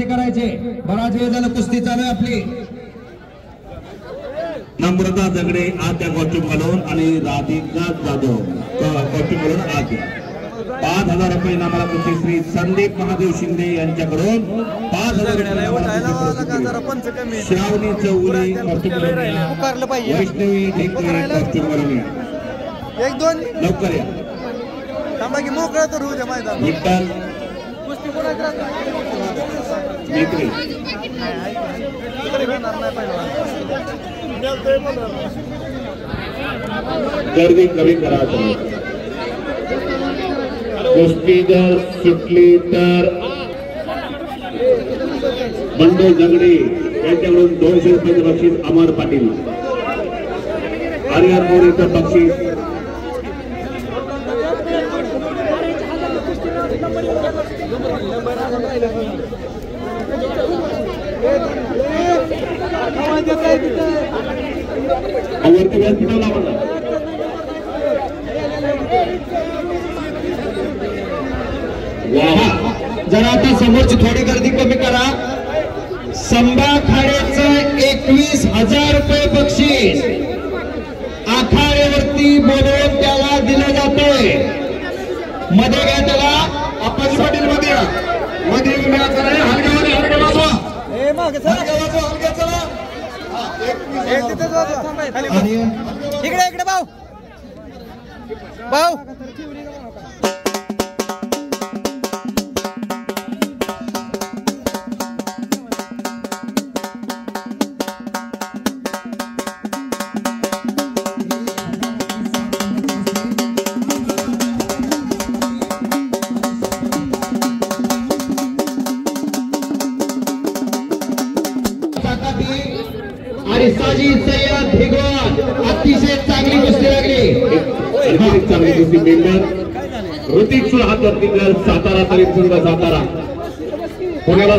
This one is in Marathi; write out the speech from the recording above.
करायचे. बराच वेळ झाला कुस्ती चालू आहे आपली. नम्रता दगडे आज त्या कॉस्ट्यूम घालून आणि राधिका जाधव कॉस्ट्यूम घालून आज 5,000 रुपये इनामाला कुस्ती श्री संदीप महादेव शिंदे यांच्याकडून 5,000 रुपये. श्रावणी चौगुले कॉस्ट्यूम घालून, वैष्णवी ढेकळे कॉस्ट्यूम घालून एक दोन लवकर या. मोकळं तर होऊ द्या मैदान. विठ्ठल ढेकळे गर्दी कमी करा. कुस्ती जर सुटली तर बंडू दगडे यांच्याकडून 200 रुपयाचं बक्षीस. अमर पाटील हरिहर मोरेचं बक्षीस. वरती व्यासपीठावर लावला. जरा आता समोरची थोडी गर्दी कमी करा. संभा खाड्याचं 21,000 रुपये बक्षीस आखाड्यावरती बोलवून त्याला दिलं जातंय. मध्ये घ्या त्याला. आपण पाटील मध्ये या. मध्ये हलक्या वाजवा. इकडे इकडे भाऊ भाऊ आणि साजिद सय्यद भिगवण अतिशय चांगली कुस्ती लागली. चांगली कुस्ती. मेंबर ऋतिक सुर हात वरती सातारा तरी संघ सातारा पुण्याला